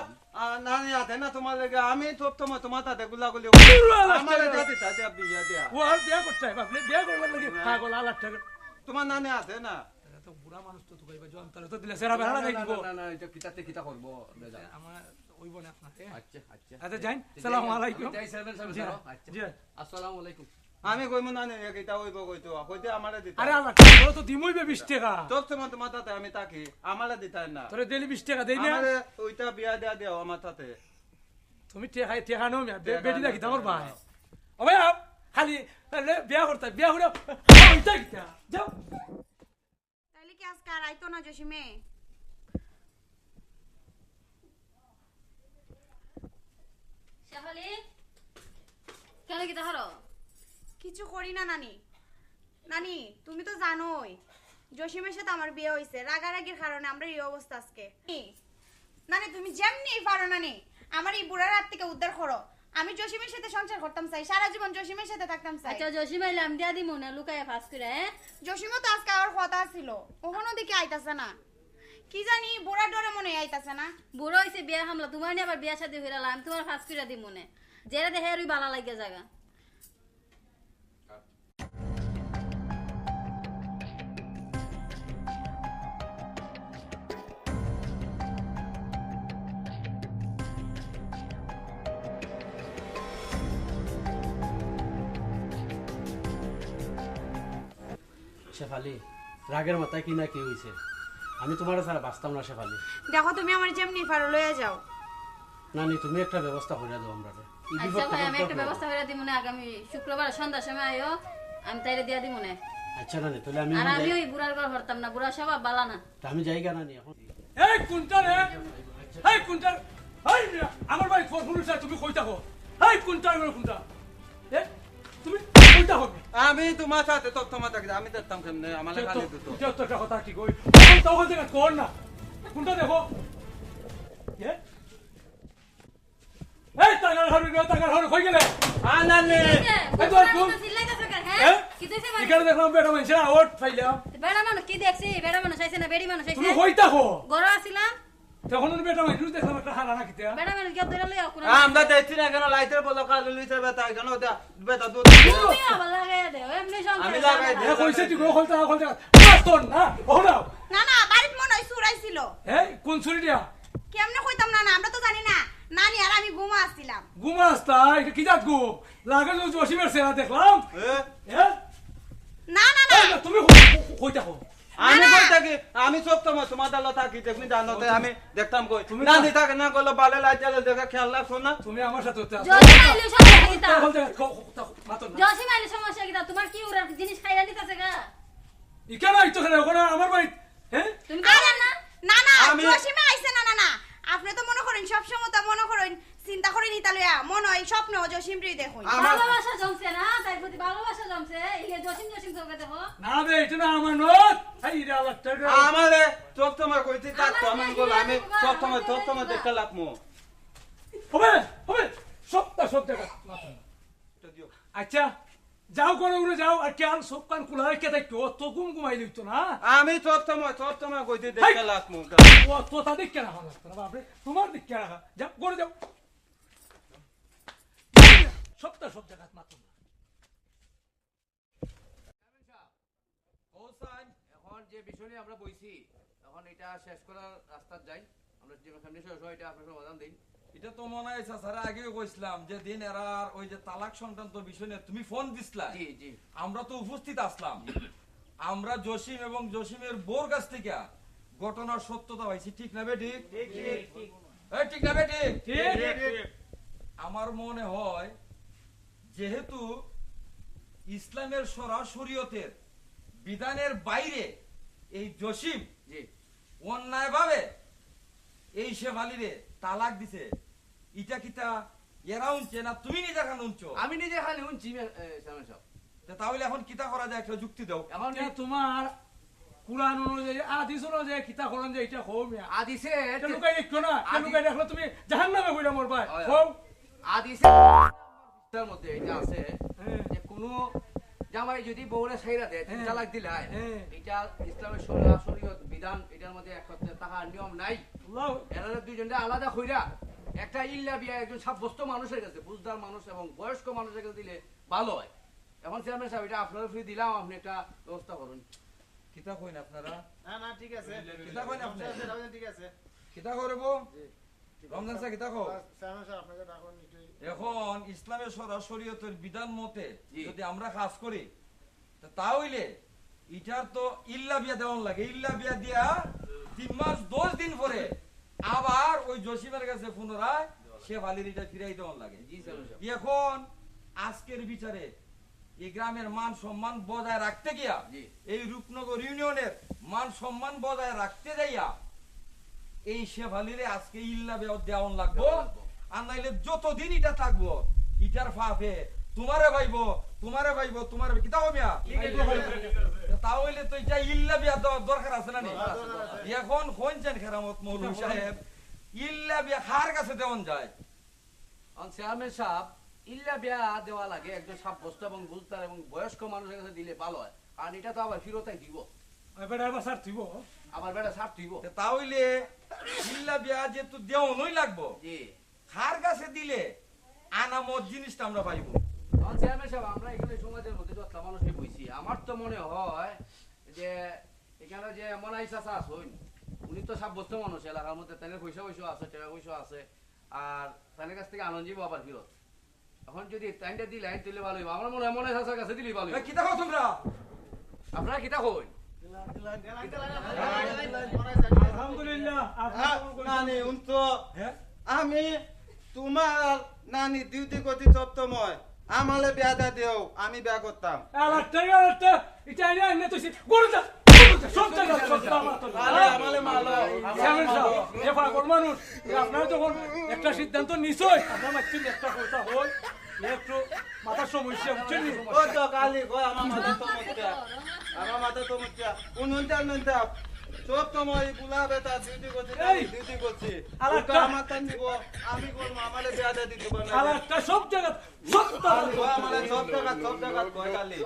নানি আছে না তোমার লেগে আমি তো তোমার তাতে গুলাগুলি আমার দাদি তাতে বিয়া দিয়া ও আর বিয়া করতে হয় বাপলে বিয়া করবার লাগে পাগল আলাদটা তোমার নানি আছে না তো বুড়া মানুষ তো তুই কইবা জন্তরে তো দিলে সেরা বেড়া নাই দিব না না এটা কিতাতে কিতা করব দাদা আমার ওই বনে আপনার আচ্ছা আচ্ছা আচ্ছা যাই আসসালামু আলাইকুম যাই সাহেব জি আচ্ছা জি আসসালামু আলাইকুম আমি কইমু নানি এটা হইব কইতো কইতে আমারে দিতা আরে আলাদটা তো দিমই বে 20 টাকা তোর তোমার তাতে আমি তাকি আমারে দিতাই না তোরে দিলি 20 টাকা দেই না আমারে ওইটা বিয়া দিয়া দেও আমার তাতে তুমি টেকা নো মিয়া বেটি দেখি তোমার ভাই ও ভাই খালি বিয়া করতে বিয়া করে ওইটা কিটা যাও তাইলে কি আজকে আর আইতো না জসিমে? শেফালি কেন কি তাহার কিছু করি না নানি। নানি তুমি তো জানোই জসিমের সাথে আমার বিয়ে হয়েছে, রাগারাগির কারণে আমরা এই অবস্থা আজকে। নানি তুমি যেমনি পারো নানি আমার এই বুড়ার হাত থেকে উদ্ধার করো। আমি জসিমের সাথে সংসার করতাম চাই, সারা জীবন জসিমের সাথে থাকতাম চাই। আচ্ছা জসিম আইলে আমি দিয়া দিমু না লুকায় ফাঁস করে জসিমও তো আজকে আমার কথা ছিল, কখনো দেখি আইতাছে না, কি জানি বুড়া ডরে মনে হয় আইতাছে না। বুড়ো হইছে বিয়া হামলা তোমার নিয়ে আবার বিয়া শাদী হইরা আমি তোমার ফাঁস করে দিমু না যেরা দেখে আর বালা লাগে জায়গা। শেফালি রাগের মাথায় কি না কি হয়েছে, আমি তোমার ছাড়া বাঁচতাম না শেফালি। দেখো তুমি আমার যেমনি পারো লয়ে যাও। নানি তুমি একটা ব্যবস্থা করে দাও আমরা। আচ্ছা ভাই আমি একটা ব্যবস্থা করে দিমু না, আগামী শুক্রবার সন্ধ্যার সময় আইও, আমি তাইলে দিয়া দিমু না। আচ্ছা নানি তাহলে আমি আর আমি ওই বুড়ার ঘর হরতাম না, বুড়া সব বালা না। আমি যাই গা নানি এখন। এই কুনটা রে এই কুনটা এই মিয়া আমার ভাই ফোন ফুলছে তুমি কই থাকো এই কুনটা গো কুনটা এ তুমি কই থাকো আমি তোমার সাথে তো তোমার তাকে আমি দেখতাম কেমনে আমারে খালি দিত এটা তো একটা কথা কি কই তো ওখান থেকে কর না কুনটা দেখো এ এই টাকার হারু কই গেলে আনালে এই তো কোন চিল্লাইতাছ কেন হ্যাঁ হ্যাঁ কি দিছে ভাই? এখানে দেখলাম বেটা মানুষ আউট ফাইলাম বেড়া মানুষ কি দেখছি? বেড়া মানুষ আইছে না বেড়ি মানুষ তুমি আইছে? কই থাকো ঘর আসিলাম তখন বেটা মানুষ দেখলাম একটা হারা না কিতা বেড়া মানুষ গিয়ে ধরে লইয়া কোন আমরা দেখছি না কেন লাইটের বলা কালো লইছে বেটা কেন বেটা দুধ তুমি আবার লাগাই দেও এমনি আমি লাগাই সংসার। এ কইছে তুই কইতা তোর না ওরাও না না বাড়িতে মনে হয় চুরাইছিল। এই কোন ছুরি দিয়া কেমনে কইতাম না না, আমরা তো জানি না। নানি আর আমি ঘুমা আসছিলাম। ঘুমাস্তা এটা কি জাত গো লাগে তো জসিমের সেরা দেখলাম এ না না না এই তুমি কই থাকো আমি কই থাকি আমি সব তোমার দালা থাকি তুমি জানোতে আমি দেখতাম কই না দি থাকে না গলো বালে লাইট জ্বালে দেখে খেয়াল রাখছো না তুমি আমার সাথে হতে আসো জসিম আইলে সমস্যা কিতা? মাতো না জসিম আইলে সমস্যা কিতা? তোমার কি ওরা জিনিস খাইরা দিতেছে গা? ইকেন আইতো কেন ওখানে আমার বাড়ি হ্যাঁ তুমি আরে জানেন না? না না আমি- জসিমে আইছে না না না। আপনি তো মনে করেন সব সময় তো মনে করেন চিন্তা করে নিতা লইয়া মনে হয় স্বপ্ন জসিমরি দেখুন। ভালোবাসা জমছে না, তাই প্রতি ভালোবাসা জমছে। ইলে জসিম জসিম চোখে দেখো। না বে এটা না আমার নত এই রে আল্লাহ আমারে সব তোমার কইতে থাকতো আমি বল আমি সব তোমার দেখতে লাগমু হবে হবে সব দেখা আচ্ছা যাও কোন উড়ে যাও আর কেন সব কান খোলা রেখে দেখো তো ঘুমাই লইতো না আমি সব তোমার কইতে দেখতে লাগমু ও তো তা দেখে রাখা লাগতো না বাপরে তোমার দেখে রাখা যাও করে যাও সব জায়গা মাত্র এখন যে বিষয় নিয়ে আমরা বইছি এখন এটা শেষ করার রাস্তা যাই, আমরা যে ফ্যামিলি শেষ হয় এটা আপনার সমাধান দিই। এটা তো মনে হয় স্যার আগেও কইছিলাম যে দিন এরা ওই যে তালাক সংক্রান্ত বিষয় নিয়ে তুমি ফোন দিছিলা জি জি আমরা তো উপস্থিত আসলাম, আমরা জসিম এবং জসিমের বোর কাছ থেকে ঘটনার সত্যতা পাইছি, ঠিক না বেটি? ঠিক না বেটি? আমার মনে হয় যেহেতু ইসলামের শরীয়তের বিধানের বাইরে এই জসিম জি অন্যায় ভাবে এই শেফালিরে তালাক দিছে, ইটা কিতা এরা উনছে না তুমি নিজে খান উনছো? আমি নিজে খালি শুনছি সামনে সব। তাহলে এখন কিতা করা যায় একটা যুক্তি দাও। এখন তোমার কুরআন অনুযায়ী আদিস অনুযায়ী কিতা করেন যে এটা হও মিয়া আদিছে এটা লুকাই দেখছো না, এটা লুকাই দেখলে তুমি জাহান্নামে কইরা মরবা হয়, হও আদিছে ব্যবস্থার মধ্যে এটা আছে যে কোনো জামাই যদি বউরে ছাইরা দেয় 3 তালাক দিলে হয়, এটা ইসলামের শরীয়ত বিধান এটার মধ্যে এক কথা তাহার নিয়ম নাই। এরা দুইজনটা আলাদা কইরা একটা ইল্লা বিয়া একজন সাব্যস্ত মানুষের কাছে, বুঝদার মানুষ এবং বয়স্ক মানুষের কাছে দিলে ভালো হয়। এখন চেয়ারম্যান সাহেব এটা আপনারা ফ্রি দিলাম, আপনি একটা ব্যবস্থা করুন। কিতা কইন আপনারা? না ঠিক আছে কিতা কইন আপনি? ঠিক আছে কিতা করব? রমজান স্যার কিতা কো? আপনাকে ডাকুন এখন ইসলামের শরীয়তের বিধান মতে জি। যদি আমরা কাজ করি তা হইলে ইটার তো ইল্লা বিয়া দেওয়ান লাগে। ইল্লা বিয়া দিয়া 3 মাস 10 দিন পরে আবার ওই জসিমের কাছে পুনরায় সে বালির এটা ফিরাই দেওয়ান লাগে। জি চেয়ারম্যান সাহেব। এখন আজকের বিচারে এই গ্রামের মান সম্মান বজায় রাখতে গিয়া, জি। এই রূপনগর ইউনিয়নের মান সম্মান বজায় রাখতে যাইয়া এই শেফালিরে আজকে ইল্লা বিয়া দেওয়ান লাগবো। আর নাইলে যতদিন এটা থাকবো ইটার ফাফে তোমারে ভাইবো তোমারে কিতা হমিয়া তাহলে তো এটা ইল্লা বিয়া দরকার আছে না নি? এখন কোনছেন খেরামত মৌলভী সাহেব ইল্লা বিয়া কার কাছে দেওয়ান যায়? চেয়ারম্যান সাহেব, ইল্লা বিয়া দেওয়া লাগে একজন সাব্যস্ত এবং বুঝদার এবং বয়স্ক মানুষের কাছে দিলে ভালো হয়, কারণ এটা তো আবার ফিরতাই দিব, এবার স্যার থিব আবার বেটা ছাড় দিব। তাহলে ইল্লা বিয়া যেহেতু দেওয়ানই লাগবো, জি কার কাছে দিলে আনামত জিনিসটা আমরা পাইবো? চেয়ারম্যান সাহেব, আমরা এখানে সমাজের মধ্যে যতটা মানুষকে বইছি, আমার তো মনে হয় যে এখানে যে মনাই চাচা আছেন উনি তো সাব্যস্ত মানুষ, এলাকার মধ্যে তাদের পয়সা আছে, টাকা পয়সা আছে, আর তাদের কাছ থেকে আনন্দ যাবো আবার ফিরত। এখন যদি টাইমটা দিলে তুলে ভালো হইব, আমার মনে হয় মনাই চাচার কাছে দিলেই ভালো হইব। কি দেখো তোমরা? আপনারা কিতা কইন? আলহামদুলিল্লাহ নানি উনতো হ্যাঁ আমি তোমার নানি ডিউটি করতে সপ্তময় আমালে বিয়া দা দেও, আমি বিয়া করতাম। আলাদা এটা এনে তুই গরু যা সব জায়গা সব আরে আমালে মারলো মানুষ আপনারা যখন একটা সিদ্ধান্ত নিশ্চয় আপনার মারছেন একটা কথা হল একটু মাথার সমস্যা বুঝছেন নি? ও তো কালি কই আমার মাথা তো মুক্তা, আমার মাথা তো মুক্তা উনন্তা নন্তা সপ্তময় বুলা বেটা ডিউটি করতে ডিউটি করছি আলাদা আমার তান দিব, আমি করব আমালে বিয়া দা দিতে পারবে না। আলাদা সব জায়গা সব কই আমালে সব টাকা কই কালি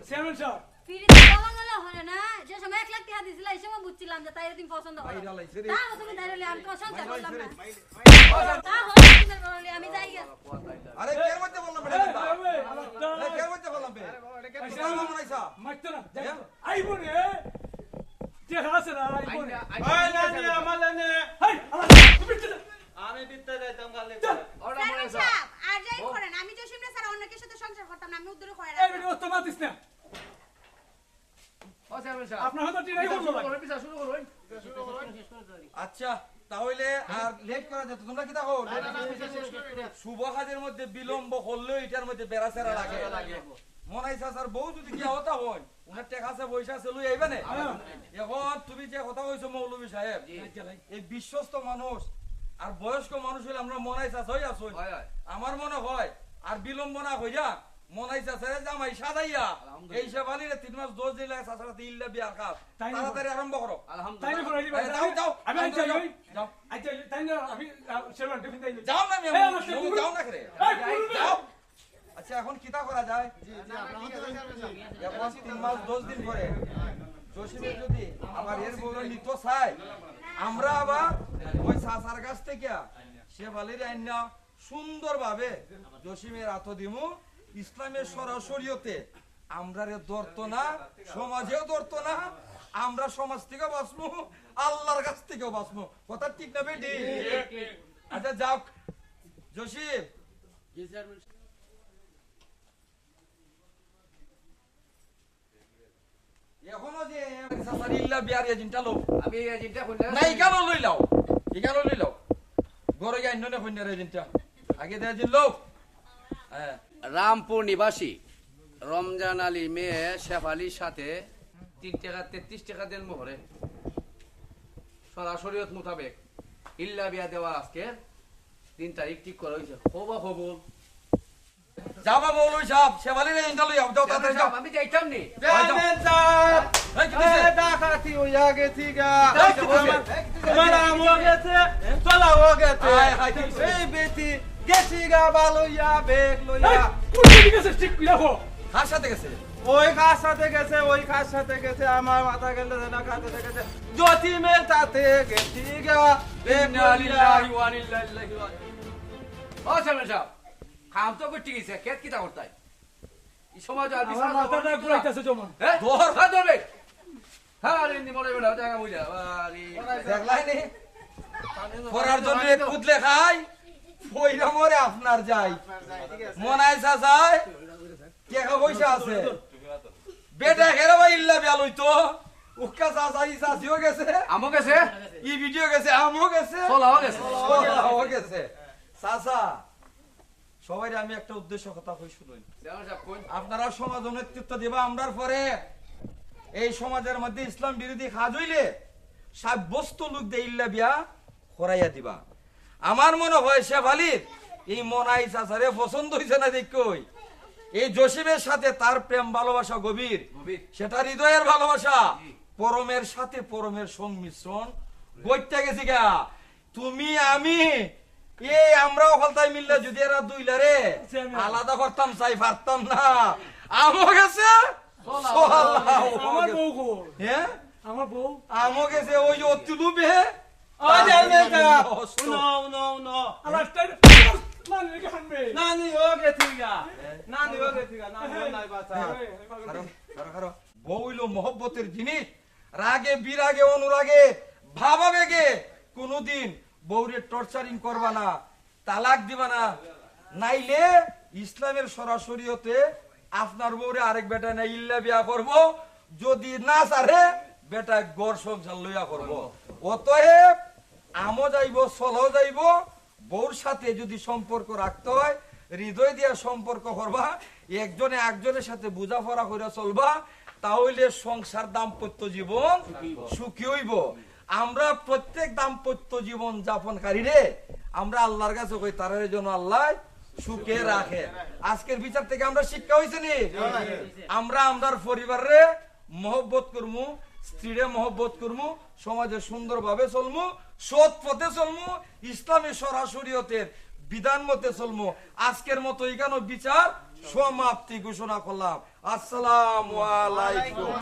চেয়ারম্যান সাহেব ফিরিতে বলা গেল হয় না, যে সময় 1 লাখ টাকা দিছিল এই সময় বুঝছিলাম যে তাইরে তুমি পছন্দ করো। বাইরা লাইছে রে। তা তুমি দাঁড়ালে আমি তো সংসার করলাম না। তা হল আমি যাই গা। আরে কের মধ্যে বললাম বেটা কথা? আরে কের মধ্যে বললাম বে? কেন মনাইছা? মারতে না আইবো রে দেখা আছে না আইবো রে ওই নানি আমালে নে হাই আলাদা তুমি চলে আমি বিত্তে যাইতাম কালি। চেয়ারম্যান সাহেব, আর যাই করেন, আমি জসিমরে ছাড়া অন্য কেউ সাথে সংসার করতাম না, আমি উদ্দুরে করে এই রাখতাম। ভিডিও তো মাতিস না ও চেয়ারম্যান সাহেব, আপনার হয়তো টিরাই করলো বিচার শুরু করুন। আচ্ছা তাহলে আর লেট করা যেত তোমরা কি দেখো? শুভ কাজের মধ্যে বিলম্ব করলেও এটার মধ্যে বেড়াচেরা লাগে। মনাইছা স্যার বউ যদি কি হতা হয় উনার টাকা আছে পয়সা আছে লই আইবা না। এখন তুমি যে কথা কইছো মৌলভী সাহেব, এই বিশ্বস্ত মানুষ আর বয়স্ক মানুষ হইলে আমরা মনাইছা হই আছো। হয়, হয়। আমার মনে হয় আর বিলম্ব না হইয়া মনাইছা স্যার জামাই সাদাইয়া এই সেবালিরে 3 মাস 10 দিন লাগে সাসারাতে ইল্লা বিয়ার কাজ তাড়াতাড়ি আরম্ভ করো। তাইলে আলহামদুলিল্লাহ। ফরাইলি ভাই যাও, যাও। আমি আইতে যাই যাও। আইতে তাই না আমি শেরওয়ান টিফিন দেই যাও না আমি এই আমার সাথে যাও না করে যাও। আচ্ছা এখন কিতা করা যায়? এখন 3 মাস 10 দিন পরে জসিমের যদি আবার এর বউর নিত চাই, আমরা আবার ওই সাসার কাছ থেকে সে বালির আইনা সুন্দরভাবে জসিমের আত দিমু। ইসলামের সরাসরিয়তে আমরা রে ধরতো না, সমাজেও ধরতো না, আমরা সমাজ থেকে বাঁচবো, আল্লাহর কাছ থেকেও বাঁচবো। কথা ঠিক না বেটি? আচ্ছা যাও জসিম। জি চেয়ারম্যান সাহেব। এখনো যে সাসার ইল্লা বিয়ার এজেন্টটা লো আমি এই এজেন্টটা কইনা না ইকানো লইলাও গরে যাই ননে কইনার এজেন্টটা আগে দেয়া দিল লো। হ্যাঁ রামপুর নিবাসী রমজান আলী মেয়ে শেফালির সাথে 3 টাকা 33 টাকা দেন মোহরে সরাসরিয়ত মোতাবেক ইল্লা বিয়া দেওয়া আজকে 3 তারিখ ঠিক করা হয়েছে। হবা হবো যাবা মৌলভী সাহেব শেফালির এজেন্টটা লই যাও তাড়াতাড়ি যাও। আমি যাইতাম নি। চেয়ারম্যান সাহেব এই কি দিছে? ডাকাতি হইয়া গেছি গা, এই কি দিছে? মারা হয়ে গেছে, চলা হয়ে গেছে। আয়, হায়, কি দিছে? এই বেটি গেছি গা বালইয়া বেগ এই, লইয়া কোন দিকে গেছিস ঠিক করে রাখো। কার সাথে গেছে ওই কার সাথে গেছে ওই কার সাথে গেছে আমার মাথা গেলে না কাছে গেছে জতিমের সাথে গেছি গা বেগ ইন্না লইয়া লিল্লাহি ওয়া ইন্না ইলাইহি রাজিউন। ও চেয়ারম্যান সাহেব কাম তো করতে গেছে কেত কিতা করতাই এই সমাজ আর আমার বিচার মাথাটা ঘুরাইতেছে জমা। হ্যাঁ ধর। হ্যাঁ ধরবে হ্যাঁ আরে নি মনে বেড়া জায়গা বুঝা আরে দেখলাই নি পড়ার জন্য কুদলে খাই পয়রা মরে আপনার যাই মনাই চাচাই টাকা পয়সা আছে বেটা হেরা ভাই ইল্লা বেলই তো উক্কা চাচা ই চাচিও গেছে আমো গেছে ই ভিডিও গেছে আমও গেছে চলাও গেছে চলাও গেছে চাচা সবাই আমি একটা উদ্দেশ্য কথা কই শুনুন চেয়ারম্যান সাহেব কোন আপনারা সমাজ নেতৃত্ব দিবা আমরার পরে এই সমাজের মধ্যে ইসলাম বিরোধী কাজ হইলে সাব্যস্ত লোক দিয়ে ইল্লা বিয়া করাইয়া দিবা আমার মনে হয় শেফ আলীর এই মনাই চাচারে পছন্দ হইছে না দেখই এই জসিমের সাথে তার প্রেম ভালোবাসা গভীর সেটা হৃদয়ের ভালোবাসা পরমের সাথে পরমের সংমিশ্রণ গইতে গেছি গা তুমি আমি এই আমরাও ফলতাই মিললে যদি এরা দুইলারে আলাদা করতাম চাই পারতাম না আমও গেছে আমার বউ গো, হ্যাঁ আমার বউ। আমও গেছে ওই যে অতুলুবে ও চেয়ারম্যান সাহেব নো নো নো আমার স্টাইল মানে রেখে হানবে। নানি ও গেছি গা নানি ও গেছি গা নানি ও নাই বাঁচা বউ হইলো মহব্বতের জিনিস রাগে বিরাগে অনুরাগে ভাবাবেগে কোনদিন বউরে টর্চারিং করবা না তালাক দিবা না নাইলে ইসলামের সরাসরিতে আপনার বউরে আরেক বেটা না ইল্লা বিয়া করব যদি না সারে বেটা গড় সংসার লইয়া করব অতএব আমও যাইব চলাও যাইব বউর সাথে যদি সম্পর্ক রাখতে হয় হৃদয় দিয়া সম্পর্ক করবা একজনে একজনের সাথে বুঝাপড়া করে চলবা তাহলে সংসার দাম্পত্য জীবন সুখী হইব আমরা প্রত্যেক দাম্পত্য জীবন যাপনকারী রে আমরা আল্লাহর কাছে কই তার জন্য আল্লাহ সুখে রাখে আজকের বিচার থেকে আমরা শিক্ষা হইছে নি আমরা আমরার পরিবারে মহব্বত করমু স্ত্রীরে মহব্বত করমু সমাজে সুন্দরভাবে চলমু সৎ পথে চলমু ইসলামী সরাসরিয়তের বিধান মতে চলমু আজকের মতো এখানে বিচার সমাপ্তি ঘোষণা করলাম আসসালামু আলাইকুম